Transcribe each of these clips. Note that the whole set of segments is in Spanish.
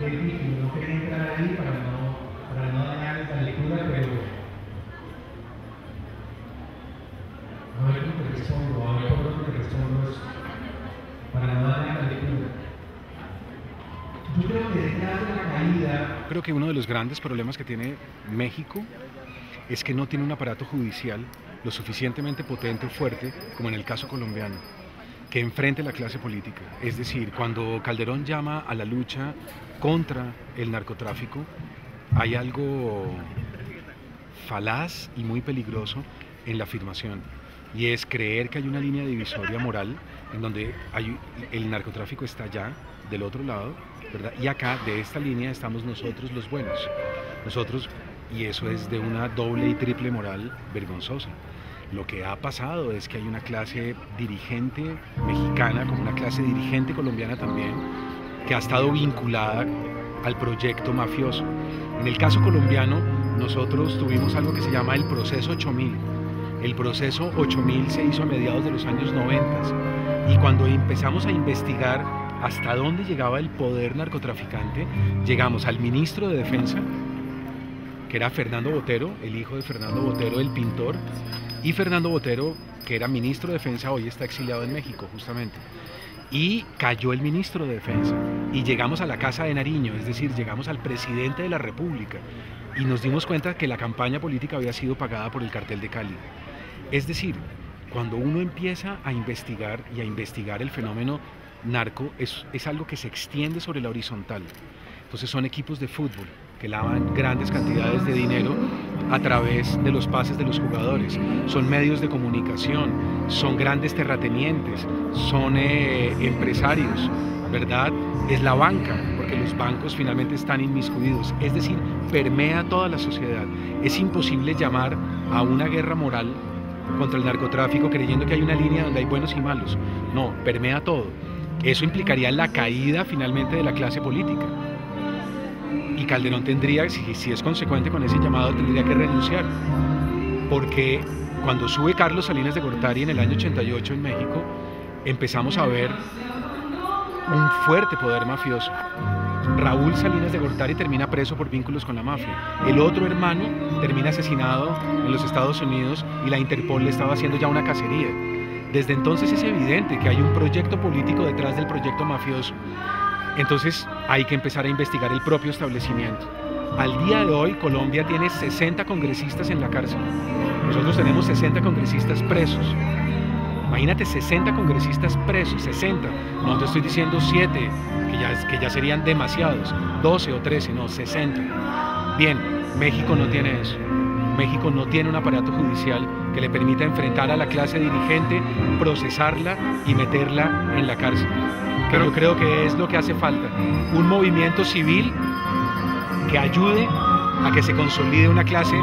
es difícil, no quería entrar ahí para no dañar la lectura, pero a ver cómo te respondo, a ver por dónde te respondo eso, para no dañar la lectura. Yo creo que detrás de la caída... Creo que uno de los grandes problemas que tiene México es que no tiene un aparato judicial lo suficientemente potente o fuerte, como en el caso colombiano, que enfrente la clase política. Es decir, cuando Calderón llama a la lucha contra el narcotráfico, hay algo falaz y muy peligroso en la afirmación, y es creer que hay una línea divisoria moral en donde el narcotráfico está allá, del otro lado, ¿verdad? Y acá, de esta línea, estamos nosotros los buenos. Nosotros, y eso es de una doble y triple moral vergonzosa. Lo que ha pasado es que hay una clase dirigente mexicana, como una clase dirigente colombiana también, que ha estado vinculada al proyecto mafioso. En el caso colombiano, nosotros tuvimos algo que se llama el proceso 8000. El proceso 8000 se hizo a mediados de los años 90, y cuando empezamos a investigar hasta dónde llegaba el poder narcotraficante, llegamos al ministro de Defensa, que era Fernando Botero, el hijo de Fernando Botero, el pintor, y Fernando Botero, que era ministro de Defensa, hoy está exiliado en México justamente. Y cayó el ministro de Defensa, y llegamos a la Casa de Nariño, es decir, llegamos al presidente de la República, y nos dimos cuenta que la campaña política había sido pagada por el cartel de Cali. Es decir, cuando uno empieza a investigar y a investigar el fenómeno narco, es algo que se extiende sobre la horizontal. Entonces son equipos de fútbol que lavan grandes cantidades de dinero a través de los pases de los jugadores, son medios de comunicación, son grandes terratenientes, son empresarios, ¿verdad? Es la banca, porque los bancos finalmente están inmiscuidos, es decir, permea toda la sociedad. Es imposible llamar a una guerra moral contra el narcotráfico creyendo que hay una línea donde hay buenos y malos. No, permea todo. Eso implicaría la caída finalmente de la clase política. Y Calderón tendría, si es consecuente con ese llamado, tendría que renunciar. Porque cuando sube Carlos Salinas de Gortari en el año 88 en México, empezamos a ver un fuerte poder mafioso. Raúl Salinas de Gortari termina preso por vínculos con la mafia. El otro hermano termina asesinado en los Estados Unidos y la Interpol le estaba haciendo ya una cacería. Desde entonces es evidente que hay un proyecto político detrás del proyecto mafioso. Entonces hay que empezar a investigar el propio establecimiento. Al día de hoy Colombia tiene 60 congresistas en la cárcel. Nosotros tenemos 60 congresistas presos. Imagínate 60 congresistas presos, 60. No te estoy diciendo 7, que ya serían demasiados, 12 o 13, no, 60. Bien, México no tiene eso. México no tiene un aparato judicial que le permita enfrentar a la clase dirigente, procesarla y meterla en la cárcel. Que yo creo que es lo que hace falta. Un movimiento civil que ayude a que se consolide una clase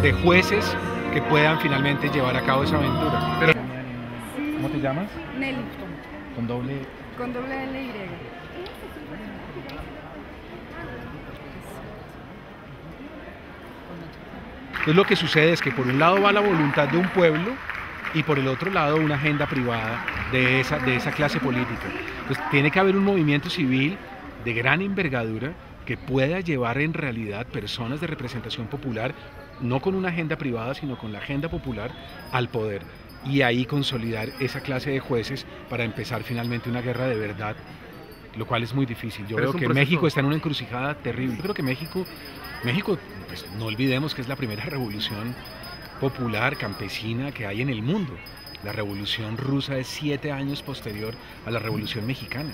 de jueces que puedan finalmente llevar a cabo esa aventura. ¿Cómo te llamas? Nelly. Con doble... Con doble L y. Entonces lo que sucede es que por un lado va la voluntad de un pueblo y por el otro lado una agenda privada de esa clase política. Entonces tiene que haber un movimiento civil de gran envergadura que pueda llevar en realidad personas de representación popular, no con una agenda privada, sino con la agenda popular, al poder. Y ahí consolidar esa clase de jueces para empezar finalmente una guerra de verdad, lo cual es muy difícil. Yo creo que México está en una encrucijada terrible. Yo creo que México, pues, no olvidemos que es la primera revolución popular, campesina que hay en el mundo. La revolución rusa es 7 años posterior a la revolución mexicana,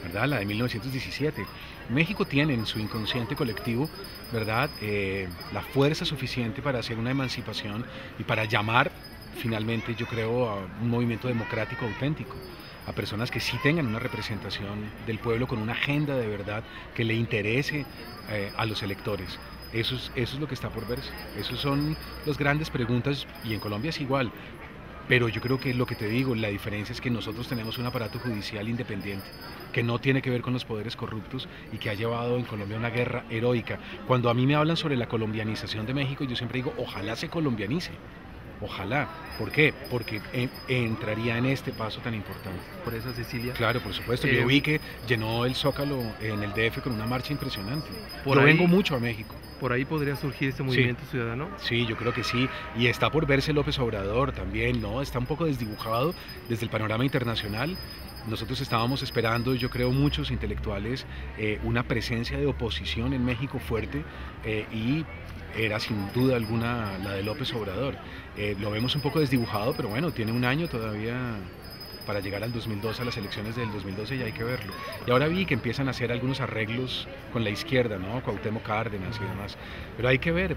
¿verdad? La de 1917. México tiene en su inconsciente colectivo, ¿verdad?, la fuerza suficiente para hacer una emancipación y para llamar finalmente, yo creo, a un movimiento democrático auténtico, a personas que sí tengan una representación del pueblo con una agenda de verdad que le interese a los electores. Eso es lo que está por verse. Esas son las grandes preguntas, y en Colombia es igual. Pero yo creo que lo que te digo, la diferencia es que nosotros tenemos un aparato judicial independiente, que no tiene que ver con los poderes corruptos y que ha llevado en Colombia una guerra heroica. Cuando a mí me hablan sobre la colombianización de México, yo siempre digo, ojalá se colombianice. Ojalá. ¿Por qué? Porque entraría en este paso tan importante. Por eso, Cecilia. Claro, por supuesto. Yo vi que llenó el Zócalo en el DF con una marcha impresionante. Por Yo ahí- vengo mucho a México. Por ahí podría surgir este movimiento ciudadano. Sí, yo creo que sí. Y está por verse López Obrador también, ¿no? Está un poco desdibujado desde el panorama internacional. Nosotros estábamos esperando, yo creo, muchos intelectuales, una presencia de oposición en México fuerte y era sin duda alguna la de López Obrador. Lo vemos un poco desdibujado, pero bueno, tiene un año todavía para llegar al 2012, a las elecciones del 2012, y hay que verlo. Y ahora vi que empiezan a hacer algunos arreglos con la izquierda, ¿no? Cuauhtémoc Cárdenas y demás. Pero hay que ver,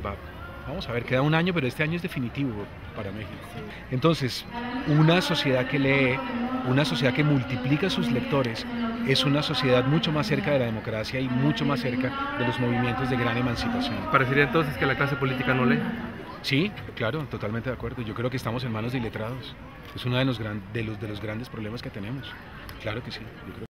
vamos a ver, queda un año, pero este año es definitivo para México. Entonces, una sociedad que lee, una sociedad que multiplica sus lectores, es una sociedad mucho más cerca de la democracia y mucho más cerca de los movimientos de gran emancipación. Parecería entonces que la clase política no lee. Sí, claro, totalmente de acuerdo. Yo creo que estamos en manos de iletrados. Es uno de los grandes problemas que tenemos. Claro que sí, yo creo